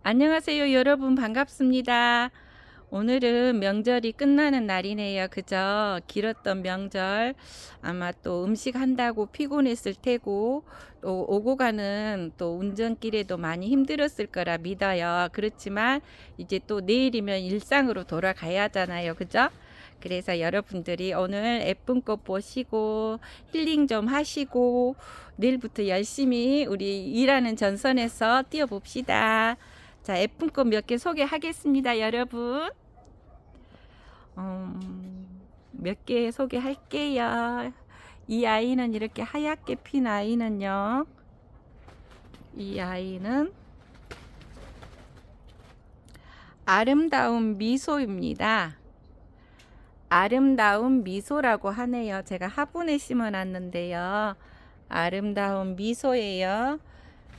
안녕하세요, 여러분. 반갑습니다. 오늘은 명절이 끝나는 날이네요. 그죠? 길었던 명절. 아마 또 음식 한다고 피곤했을 테고, 또 오고 가는 또 운전길에도 많이 힘들었을 거라 믿어요. 그렇지만 이제 또 내일이면 일상으로 돌아가야 하잖아요. 그죠? 그래서 여러분들이 오늘 예쁜 꽃 보시고 힐링 좀 하시고 내일부터 열심히 우리 일하는 전선에서 뛰어봅시다. 자, 예쁜 꽃 몇 개 소개하겠습니다, 여러분. 몇 개 소개할게요. 이 아이는 이렇게 하얗게 핀 아이는요. 이 아이는 아름다운 미소입니다. 아름다운 미소라고 하네요. 제가 화분에 심어놨는데요. 아름다운 미소예요.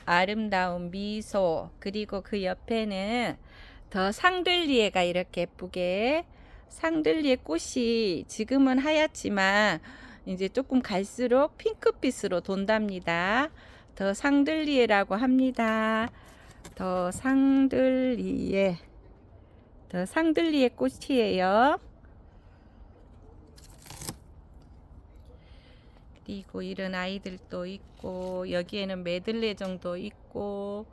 아름다운 미소. 그리고 그 옆에는 더 상들리에가 이렇게 예쁘게 상들리에 꽃이 지금은 하얗지만 이제 조금 갈수록 핑크빛으로 돈답니다. 더 상들리에라고 합니다. 더 상들리에 더 상들리에 꽃이에요. 그리고 이런 아이들도 있고 여기에는 메들레종도 있고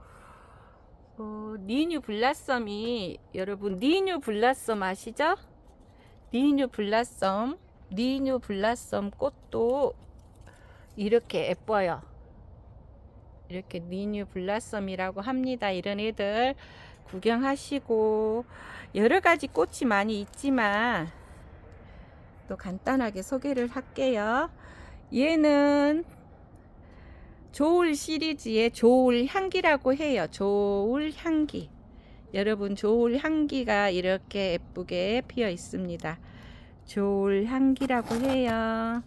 니뉴 블라썸이 여러분 니뉴 블라썸 아시죠? 니뉴 블라썸 꽃도 이렇게 예뻐요. 이렇게 니뉴 블라썸이라고 합니다. 이런 애들 구경하시고 여러 가지 꽃이 많이 있지만 또 간단하게 소개를 할게요. 얘는 조울 시리즈의 조울 향기라고 해요. 조울 향기. 여러분, 조울 향기가 이렇게 예쁘게 피어 있습니다. 조울 향기라고 해요.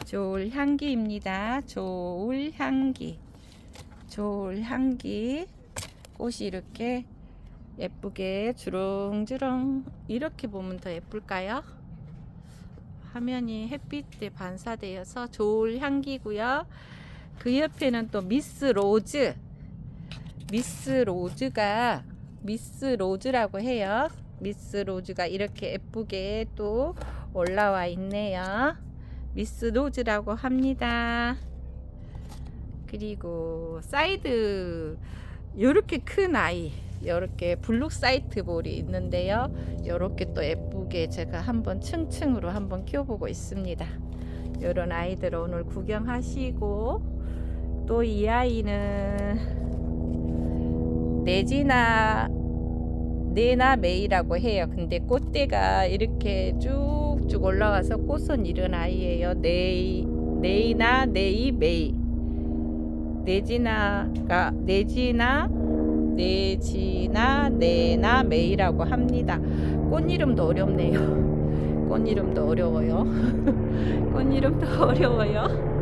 조울 향기입니다. 조울 향기. 조울 향기. 꽃이 이렇게 예쁘게 주렁주렁 이렇게 보면 더 예쁠까요? 화면이 햇빛에 반사되어서 조울 향기고요. 그 옆에는 또 미스 로즈라고 해요. 미스 로즈가 이렇게 예쁘게 또 올라와 있네요. 미스 로즈라고 합니다. 그리고 사이드 요렇게 큰 아이 요렇게 블룩 사이트 볼이 있는데요. 요렇게 또 예쁘게 제가 한번 층층으로 한번 키워보고 있습니다. 요런 아이들 오늘 구경하시고 또 이 아이는 네나 메이라고 해요. 근데 꽃대가 이렇게 쭉쭉 올라와서 꽃은 이런 아이예요. 네이나 네이 메이 네나 메이라고 합니다. 꽃 이름도 어렵네요. 꽃 이름도 어려워요. 꽃 이름도 어려워요.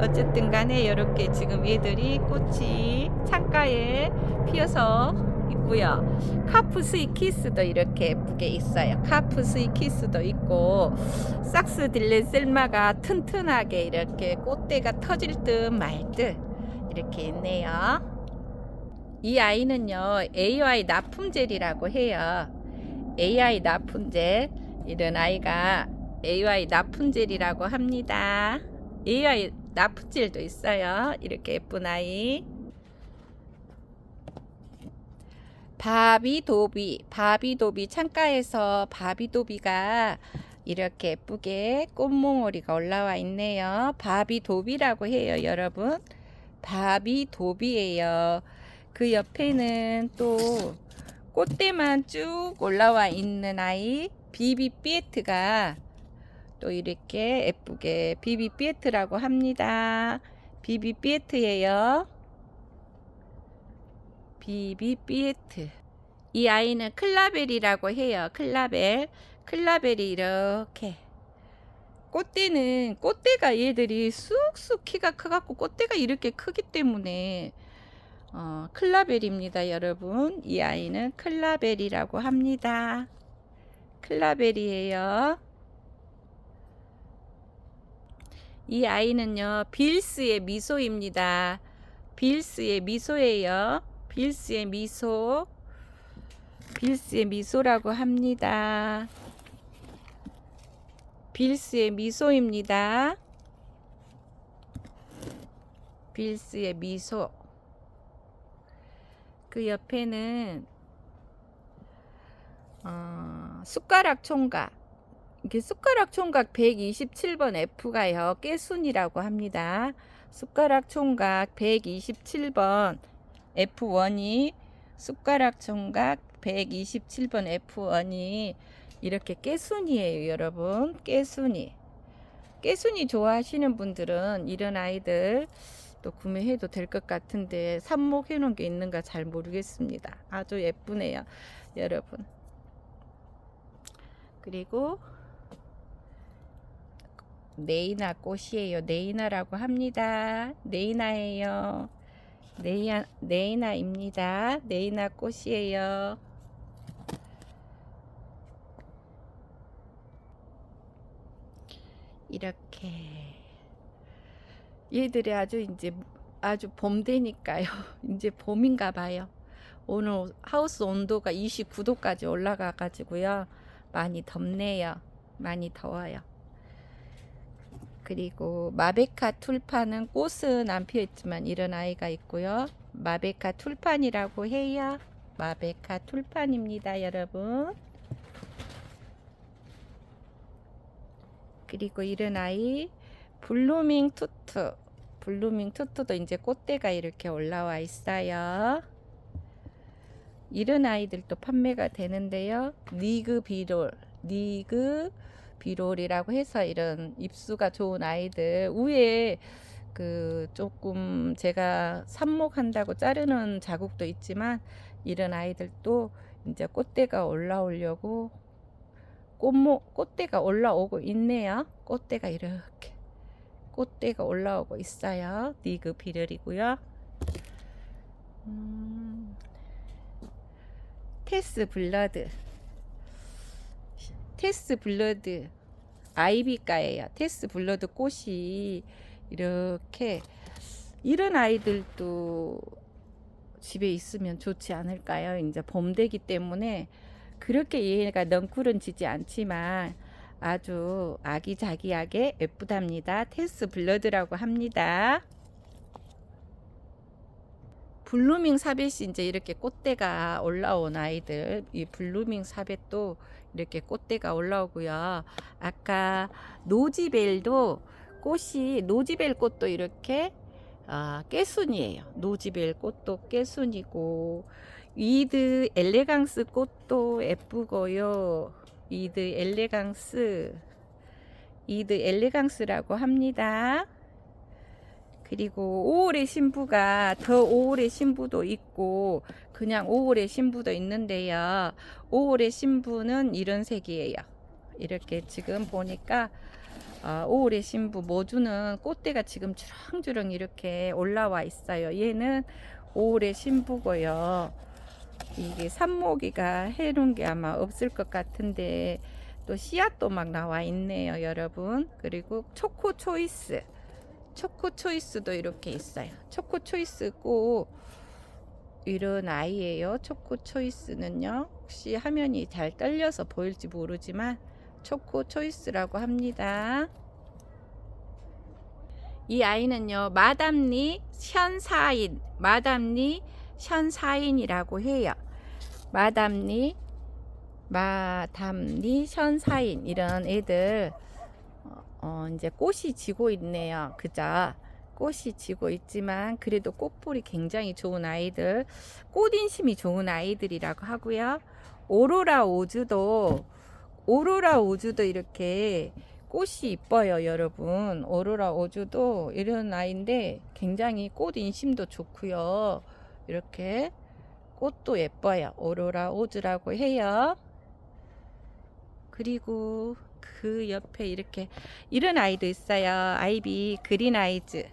어쨌든 간에 이렇게 지금 얘들이 꽃이 창가에 피어서 있고요. 카프스이 키스도 이렇게 예쁘게 있어요. 카프스이 키스도 있고 삭스 딜렌 셀마가 튼튼하게 이렇게 꽃대가 터질 듯 말 듯 이렇게 있네요. 이 아이는요 AI 납품젤이라고 해요. AI 납품젤. 이런 아이가 AI 납품젤이라고 합니다. AI 납품젤도 있어요. 이렇게 예쁜 아이. 바비도비 창가에서 바비도비가 이렇게 예쁘게 꽃몽오리가 올라와 있네요. 바비도비라고 해요, 여러분. 바비도비예요. 그 옆에는 또 꽃대만 쭉 올라와 있는 아이 비비피에트가 또 이렇게 예쁘게 비비피에트라고 합니다. 비비피에트예요. 비비피에트. 이 아이는 클라벨이라고 해요. 클라벨이 이렇게 꽃대가 얘들이 쑥쑥 키가 커갖고 꽃대가 이렇게 크기 때문에 클라벨입니다, 여러분. 이 아이는 클라벨이라고 합니다. 클라벨이에요. 이 아이는요, 빌스의 미소입니다. 빌스의 미소예요. 빌스의 미소, 빌스의 미소라고 합니다. 빌스의 미소입니다. 빌스의 미소. 그 옆에는 숟가락 총각. 이게 숟가락 총각 127번 F가요. 깨순이라고 합니다. 숟가락 총각 127번 F1이 숟가락 총각 127번 F1이 이렇게 깨순이에요, 여러분. 깨순이. 깨순이 좋아하시는 분들은 이런 아이들 또 구매해도 될 것 같은데 삽목해 놓은 게 있는가 잘 모르겠습니다. 아주 예쁘네요, 여러분. 그리고 네이나 꽃이에요. 네이나라고 합니다. 네이나예요. 네이나입니다. 네이나 꽃이에요. 이렇게 얘들이 아주 봄 되니까요. 이제 봄인가 봐요. 오늘 하우스 온도가 29도까지 올라가 가지고요. 많이 덥네요. 많이 더워요. 그리고 마베카 툴판은 꽃은 안 피었지만 이런 아이가 있고요. 마베카 툴판이라고 해요. 마베카 툴판입니다, 여러분. 그리고 이런 아이 블루밍 투투. 블루밍 투투도 이제 꽃대가 이렇게 올라와 있어요. 이런 아이들도 판매가 되는데요. 니그 비롤이라고 해서 이런 입수가 좋은 아이들 위에 그 조금 제가 삽목한다고 자르는 자국도 있지만 이런 아이들도 이제 꽃대가 올라오려고 꽃대가 올라오고 있네요. 꽃대가 이렇게 꽃대가 올라오고 있어요. 니그 비롤이고요. 테스 블러드 아이비가예요. 테스 블러드 꽃이 이렇게 이런 아이들도 집에 있으면 좋지 않을까요? 이제 봄 되기 때문에 그렇게 얘가 넝쿨은지지 않지만 아주 아기자기하게 예쁘답니다. 테스 블러드라고 합니다. 블루밍 사벳이 이제 이렇게 꽃대가 올라온 아이들, 이 블루밍 사벳도 이렇게 꽃대가 올라오고요. 아까 노지벨도 꽃이 노지벨 꽃도 이렇게 깨순이에요. 노지벨 꽃도 깨순이고 이드 엘레강스 꽃도 예쁘고요. 이드 엘레강스라고 합니다. 그리고 5월의 신부가 더 5월의 신부도 있고 그냥 5월의 신부도 있는데요. 5월의 신부는 이런 색이에요. 이렇게 지금 보니까 5월의 신부 모주는 꽃대가 지금 주렁주렁 이렇게 올라와 있어요. 얘는 5월의 신부고요. 이게 삽모기가 해놓은 게 아마 없을 것 같은데 또 씨앗도 막 나와 있네요, 여러분. 그리고 초코 초이스도 이렇게 있어요. 초코 초이스 꼭 이런 아이예요. 초코 초이스는요. 혹시 화면이 잘 떨려서 보일지 모르지만 초코 초이스라고 합니다. 이 아이는요. 마담니 션사인이라고 해요. 마담니 션사인 이런 애들 이제 꽃이 지고 있네요. 그죠? 꽃이 지고 있지만 그래도 꽃볼이 굉장히 좋은 아이들, 꽃인심이 좋은 아이들이라고 하고요. 오로라 오즈도 이렇게 꽃이 이뻐요, 여러분. 오로라 오즈도 이런 아이인데 굉장히 꽃인심도 좋고요. 이렇게 꽃도 예뻐요. 오로라 오즈라고 해요. 그리고 그 옆에 이렇게 이런 아이도 있어요. 아이비 그린 아이즈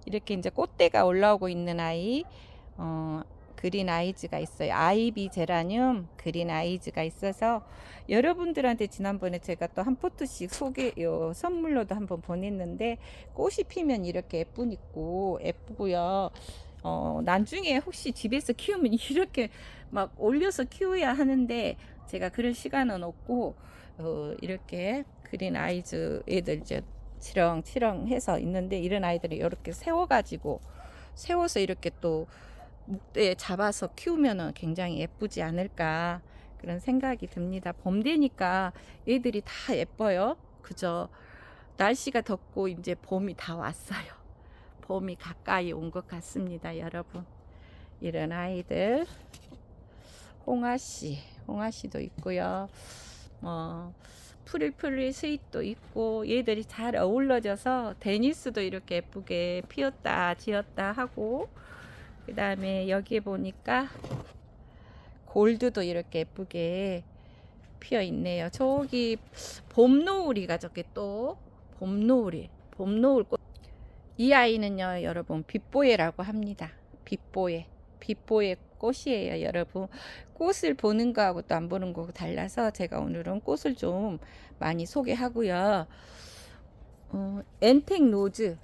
이렇게 이제 꽃대가 올라오고 있는 아이 그린 아이즈가 있어요. 아이비 제라늄 그린 아이즈가 있어서 여러분들한테 지난번에 제가 또 한 포트씩 선물로도 한번 보냈는데 꽃이 피면 이렇게 예쁘고요. 나중에 혹시 집에서 키우면 이렇게 막 올려서 키워야 하는데 제가 그럴 시간은 없고 이렇게 그린 아이즈 애들 이제 치렁치렁 해서 있는데 이런 아이들이 이렇게 세워서 이렇게 또 목대에 잡아서 키우면은 굉장히 예쁘지 않을까 그런 생각이 듭니다. 봄 되니까 애들이 다 예뻐요. 그죠? 날씨가 덥고 이제 봄이 다 왔어요. 봄이 가까이 온 것 같습니다, 여러분. 이런 아이들 홍아씨도 있고요. 프릴프릴 스윗도 있고 얘들이 잘 어울러져서 데니스도 이렇게 예쁘게 피었다 지었다 하고 그 다음에 여기에 보니까 골드도 이렇게 예쁘게 피어 있네요. 저기 봄노을이가 저게 또 봄노을 꽃. 이 아이는요 여러분 빛보예라고 합니다. 빛보예 꽃이에요. 여러분 꽃을 보는 거하고 또 안 보는 거하고 달라서 제가 오늘은 꽃을 좀 많이 소개하고요. 앤틱 노즈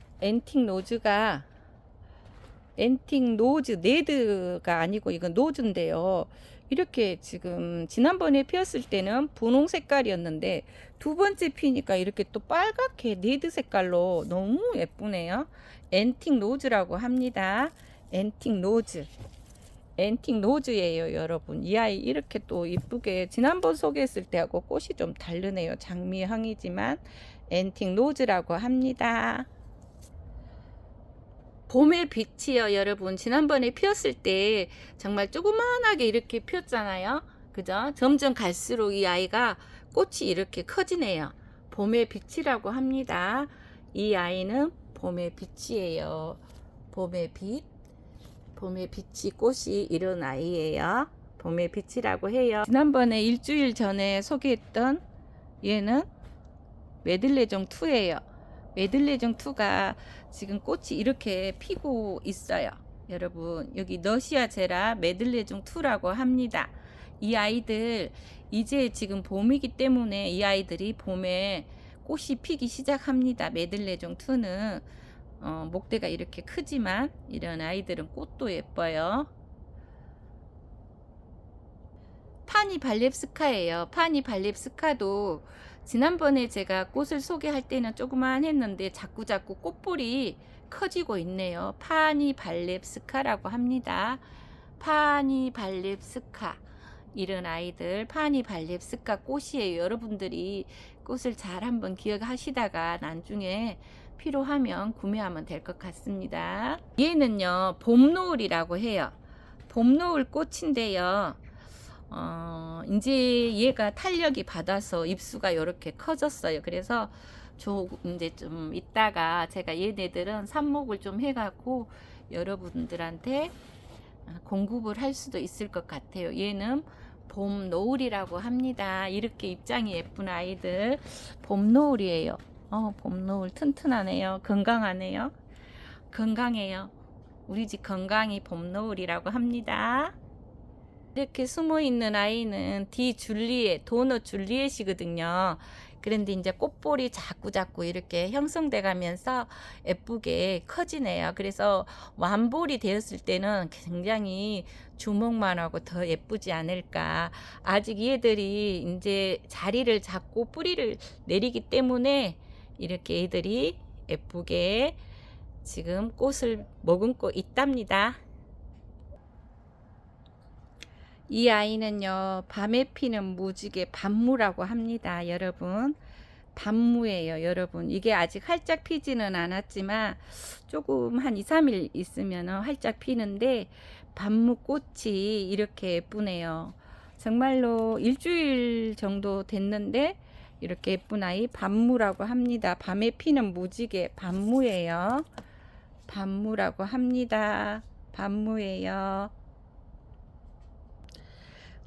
네드가 아니고 이건 노즈인데요. 이렇게 지금 지난번에 피었을 때는 분홍 색깔이었는데 두 번째 피니까 이렇게 또 빨갛게 네드 색깔로 너무 예쁘네요. 앤틱 노즈라고 합니다. 앤틱 노즈예요, 여러분. 이 아이 이렇게 또 이쁘게 지난번 소개했을 때하고 꽃이 좀 다르네요. 장미향이지만 앤틱 노즈라고 합니다. 봄의 빛이요, 여러분. 지난번에 피었을 때 정말 조그만하게 이렇게 피었잖아요. 그죠? 점점 갈수록 이 아이가 꽃이 이렇게 커지네요. 봄의 빛이라고 합니다. 이 아이는 봄의 빛이에요. 봄의 빛이 꽃이 이런 아이예요. 봄의 빛이라고 해요. 지난번에 일주일 전에 소개했던 얘는 메들레종 2예요. 메들레종 2가 지금 꽃이 이렇게 피고 있어요. 여러분 여기 너시아제라 메들레종 2라고 합니다. 이 아이들 이제 지금 봄이기 때문에 이 아이들이 봄에 꽃이 피기 시작합니다. 메들레종 2는 목대가 이렇게 크지만 이런 아이들은 꽃도 예뻐요. 파니 발렙스카예요. 파니 발렙스카도 지난번에 제가 꽃을 소개할 때는 조그만 했는데 자꾸 꽃볼이 커지고 있네요. 파니 발렙스카라고 합니다. 파니 발렙스카 이런 아이들 파니 발렙스카 꽃이에요. 여러분들이 꽃을 잘 한번 기억하시다가 나중에 필요하면 구매하면 될 것 같습니다. 얘는요 봄노을이라고 해요. 봄노을 꽃인데요. 이제 얘가 탄력이 받아서 잎수가 이렇게 커졌어요. 그래서 이제 좀 이따가 제가 얘네들은 삽목을 좀 해갖고 여러분들한테 공급을 할 수도 있을 것 같아요. 얘는 봄 노을이라고 합니다. 이렇게 입장이 예쁜 아이들 봄 노을이에요. 봄 노을 튼튼하네요. 건강하네요. 건강해요. 우리 집 건강이 봄 노을이라고 합니다. 이렇게 숨어 있는 아이는 도넛 줄리엣이거든요. 그런데 이제 꽃볼이 자꾸 이렇게 형성돼 가면서 예쁘게 커지네요. 그래서 완볼이 되었을 때는 굉장히 주목만 하고 더 예쁘지 않을까. 아직 얘들이 이제 자리를 잡고 뿌리를 내리기 때문에 이렇게 얘들이 예쁘게 지금 꽃을 머금고 있답니다. 이 아이는요 밤에 피는 무지개 밤무라고 합니다. 여러분 밤무예요. 여러분 이게 아직 활짝 피지는 않았지만 조금 한 2-3일 있으면 활짝 피는데 밤무꽃이 이렇게 예쁘네요. 정말로 일주일 정도 됐는데 이렇게 예쁜 아이 밤무라고 합니다. 밤에 피는 무지개 밤무예요. 밤무라고 합니다. 밤무예요.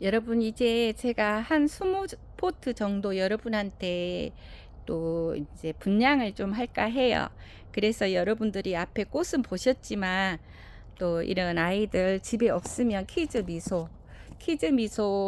여러분 이제 제가 한 20포트 정도 여러분한테 또 이제 분양을 좀 할까 해요. 그래서 여러분들이 앞에 꽃은 보셨지만 또 이런 아이들 집에 없으면 키즈 미소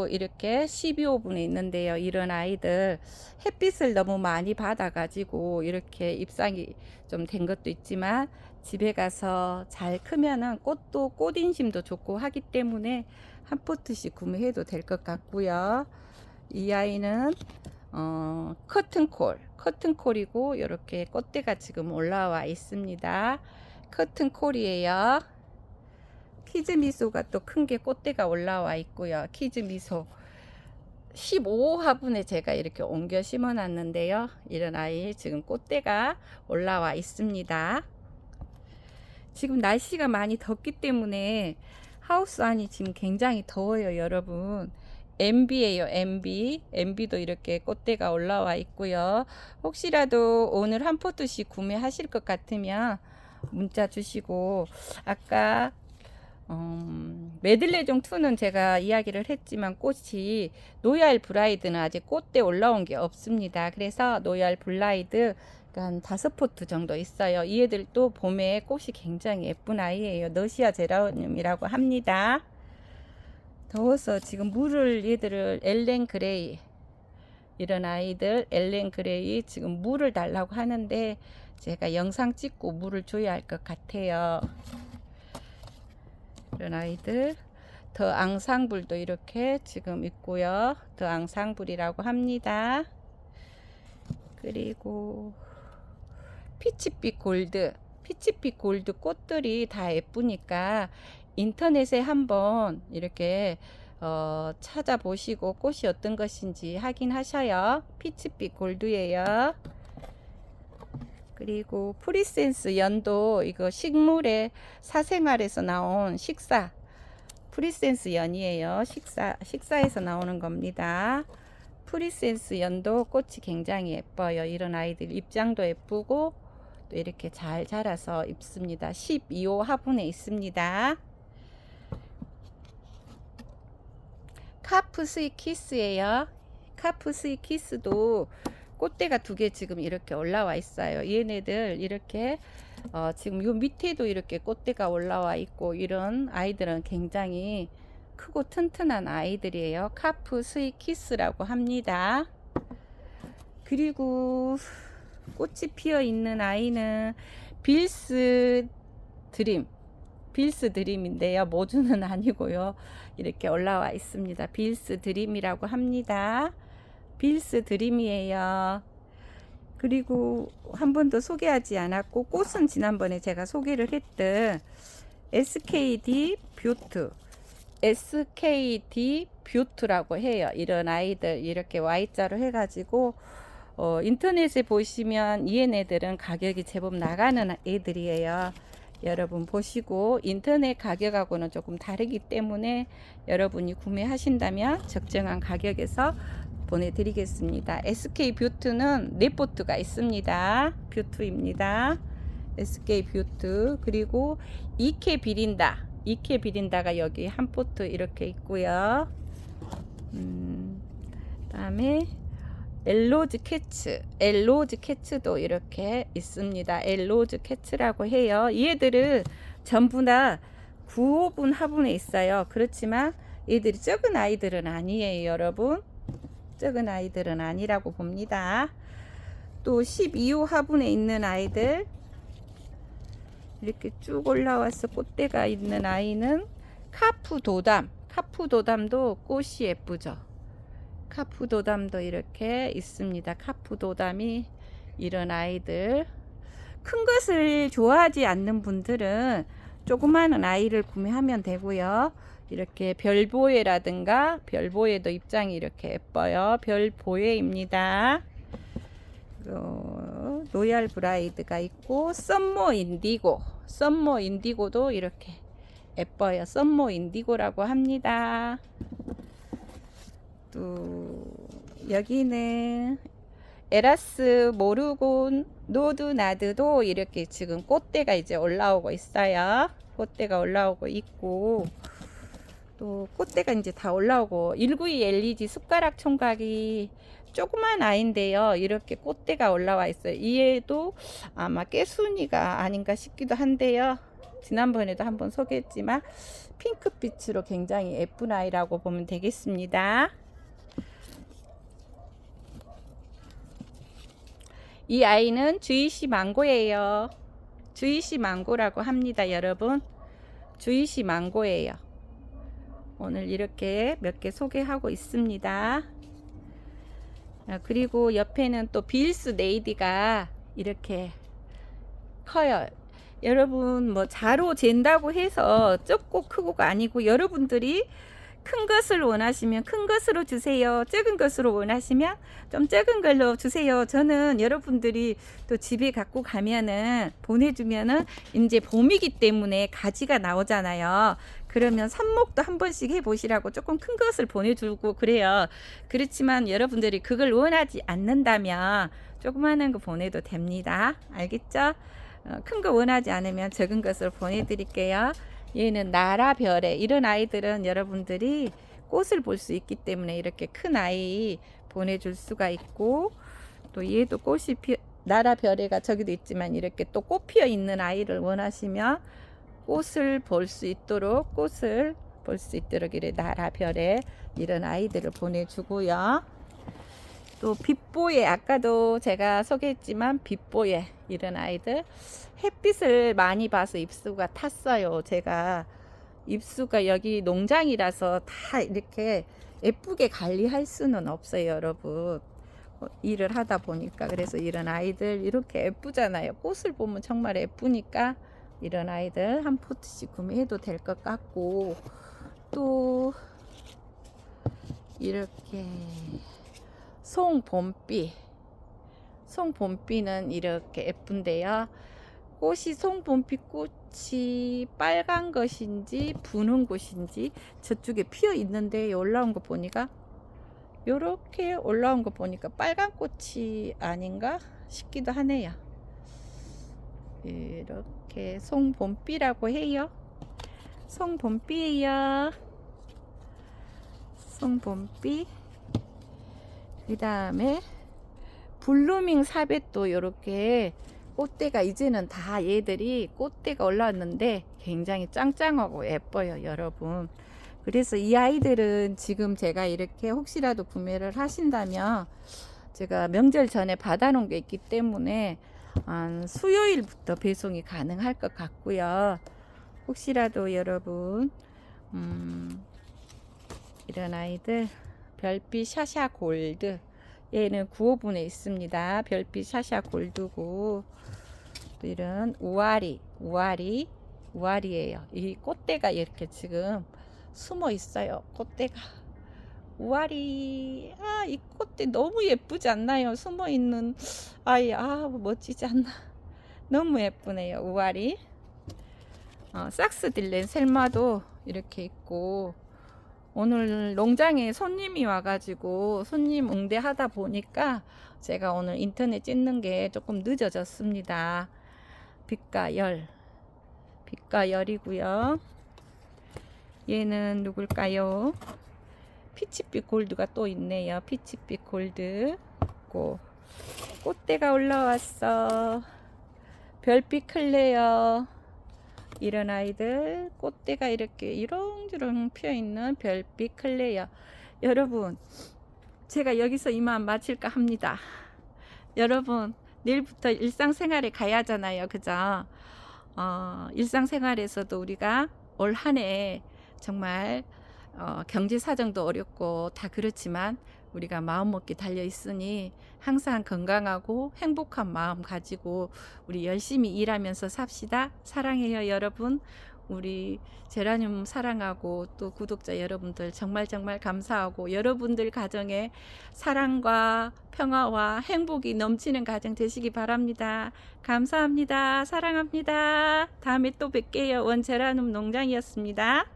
이렇게 12호분에 있는데요. 이런 아이들 햇빛을 너무 많이 받아 가지고 이렇게 잎상이 좀 된 것도 있지만 집에 가서 잘 크면은 꽃도 꽃 인심도 좋고 하기 때문에 한 포트씩 구매해도 될 것 같고요. 이 아이는 커튼콜이고 이렇게 꽃대가 지금 올라와 있습니다. 커튼콜이에요. 키즈미소가 또 큰 게 꽃대가 올라와 있고요. 키즈미소 15화분에 제가 이렇게 옮겨 심어 놨는데요. 이런 아이 지금 꽃대가 올라와 있습니다. 지금 날씨가 많이 덥기 때문에 하우스 안이 지금 굉장히 더워요, 여러분. MB예요, MB. MB도 이렇게 꽃대가 올라와 있고요. 혹시라도 오늘 한 포트씩 구매하실 것 같으면 문자 주시고, 아까 메들레종 2는 제가 이야기를 했지만 꽃이 노얄 브라이드는 아직 꽃대 올라온 게 없습니다. 그래서 노얄 블라이드 한 5포트 정도 있어요. 이 애들도 봄에 꽃이 굉장히 예쁜 아이예요. 너시아 제라늄이라고 합니다. 더워서 지금 물을 얘들을 엘렌 그레이 이런 아이들 엘렌 그레이 지금 물을 달라고 하는데 제가 영상 찍고 물을 줘야 할 것 같아요. 이런 아이들 더 앙상블도 이렇게 지금 있고요. 더 앙상블이라고 합니다. 그리고 피치빛 골드 꽃들이 다 예쁘니까 인터넷에 한번 이렇게 찾아보시고 꽃이 어떤 것인지 확인하셔요. 피치빛 골드예요. 그리고 프리센스 연도 이거 식물의 사생활에서 나온 식사 프리센스 연이에요. 식사에서 나오는 겁니다. 프리센스 연도 꽃이 굉장히 예뻐요. 이런 아이들 입장도 예쁘고 또 이렇게 잘 자라서 입습니다. 12호 화분에 있습니다. 카프 스윗 키스예요. 카프 스윗 키스도 꽃대가 2개 지금 이렇게 올라와 있어요. 얘네들 이렇게 지금 요 밑에도 이렇게 꽃대가 올라와 있고 이런 아이들은 굉장히 크고 튼튼한 아이들이에요. 카프 스윗 키스라고 합니다. 그리고 꽃이 피어 있는 아이는 빌스 드림인데요. 모주는 아니고요. 이렇게 올라와 있습니다. 빌스 드림이라고 합니다. 빌스 드림이에요. 그리고 한 번도 소개하지 않았고 꽃은 지난번에 제가 소개를 했던 SKD 뷰트라고 해요. 이런 아이들 이렇게 Y자로 해가지고 인터넷에 보시면 이 애들은 가격이 제법 나가는 애들이에요. 여러분 보시고 인터넷 가격하고는 조금 다르기 때문에 여러분이 구매하신다면 적정한 가격에서 보내드리겠습니다. SK 뷰트는 4포트가 있습니다. 뷰트입니다. SK 뷰트 그리고 EK 비린다가 여기 한 포트 이렇게 있고요. 다음에 엘로즈 캐츠도 이렇게 있습니다. 엘로즈 캐츠라고 해요. 얘들은 전부 다 9호분 화분에 있어요. 그렇지만 얘들이 적은 아이들은 아니에요, 여러분. 적은 아이들은 아니라고 봅니다. 또 12호 화분에 있는 아이들 이렇게 쭉 올라와서 꽃대가 있는 아이는 카푸도담도 꽃이 예쁘죠. 카푸도담도 이렇게 있습니다. 카푸도담이 이런 아이들 큰 것을 좋아하지 않는 분들은 조그마한 아이를 구매하면 되고요. 이렇게 별보에라든가 별보에도 입장이 이렇게 예뻐요. 별보에입니다. 노얄 브라이드가 있고 썸머 인디고도 이렇게 예뻐요. 썸머 인디고라고 합니다. 또 여기는 에라스 모르곤 노드나드도 이렇게 지금 꽃대가 이제 올라오고 있어요. 꽃대가 올라오고 있고 또 꽃대가 이제 다 올라오고 192 LED 숟가락 총각이 조그만 아이인데요. 이렇게 꽃대가 올라와 있어요. 얘도 아마 깨순이가 아닌가 싶기도 한데요. 지난번에도 한번 소개했지만 핑크빛으로 굉장히 예쁜 아이라고 보면 되겠습니다. 이 아이는 GC 망고예요. 주이시 망고라고 합니다, 여러분. 주이시 망고예요. 오늘 이렇게 몇 개 소개하고 있습니다. 그리고 옆에는 또 빌스 네이디가 이렇게 커요. 여러분 뭐 자로 잰다고 해서 적고 크고가 아니고, 여러분들이 큰 것을 원하시면 큰 것으로 주세요. 작은 것으로 원하시면 좀 작은 걸로 주세요. 저는 여러분들이 또 집에 갖고 가면은 보내주면은 이제 봄이기 때문에 가지가 나오잖아요. 그러면 삽목도 한 번씩 해보시라고 조금 큰 것을 보내주고 그래요. 그렇지만 여러분들이 그걸 원하지 않는다면 조그마한 거 보내도 됩니다. 알겠죠? 큰 거 원하지 않으면 적은 것을 보내드릴게요. 얘는 나라별에, 이런 아이들은 여러분들이 꽃을 볼 수 있기 때문에 이렇게 큰 아이 보내줄 수가 있고, 또 얘도 꽃이 나라별에가 저기도 있지만 이렇게 또 꽃 피어 있는 아이를 원하시면 꽃을 볼 수 있도록 이래 나라별에 이런 아이들을 보내주고요. 또 빛보예, 아까도 제가 소개했지만 빛보예, 이런 아이들 햇빛을 많이 봐서 입수가 탔어요. 제가 입수가 여기 농장이라서 다 이렇게 예쁘게 관리할 수는 없어요, 여러분. 일을 하다 보니까. 그래서 이런 아이들 이렇게 예쁘잖아요. 꽃을 보면 정말 예쁘니까 이런 아이들 한 포트씩 구매해도 될 것 같고, 또 이렇게 송봄비는 이렇게 예쁜데요. 꽃이 송봄비 꽃이 빨간 것인지 부는 것인지 저쪽에 피어 있는데 올라온 거 보니까, 요렇게 올라온 거 보니까 빨간 꽃이 아닌가 싶기도 하네요. 이렇게 송봄비라고 해요. 송봄비예요. 송봄비. 그 다음에 블루밍 사벳도 이렇게 꽃대가, 이제는 다 얘들이 꽃대가 올라왔는데 굉장히 짱짱하고 예뻐요, 여러분. 그래서 이 아이들은 지금 제가 이렇게 혹시라도 구매를 하신다면 제가 명절 전에 받아놓은 게 있기 때문에 한 수요일부터 배송이 가능할 것 같고요. 혹시라도 여러분 이런 아이들 별빛 샤샤 골드, 얘는 9호분에 있습니다. 별빛 샤샤 골드고, 또 이런 우아리예요. 이 꽃대가 이렇게 지금 숨어 있어요. 꽃대가 우아리. 이 꽃대 너무 예쁘지 않나요? 숨어 있는 아이, 멋지지 않나? 너무 예쁘네요, 우아리. 삭스딜렌 셀마도 이렇게 있고, 오늘 농장에 손님이 와가지고 손님 응대하다 보니까 제가 오늘 인터넷 찍는 게 조금 늦어졌습니다. 빛과 열이고요. 얘는 누굴까요? 피치빛 골드가 또 있네요. 피치빛 골드. 꽃대가 올라왔어. 별빛 클레어. 이런 아이들 꽃대가 이렇게 이렁주렁 피어있는 별빛 클레어. 여러분, 제가 여기서 이만 마칠까 합니다. 여러분, 내일부터 일상생활에 가야 하잖아요, 그죠? 일상생활에서도 우리가 올 한 해 정말 경제 사정도 어렵고 다 그렇지만 우리가 마음먹기 달려 있으니 항상 건강하고 행복한 마음 가지고 우리 열심히 일하면서 삽시다. 사랑해요, 여러분. 우리 제라늄 사랑하고 또 구독자 여러분들 정말 감사하고, 여러분들 가정에 사랑과 평화와 행복이 넘치는 가정 되시기 바랍니다. 감사합니다. 사랑합니다. 다음에 또 뵐게요. 원제라늄 농장이었습니다.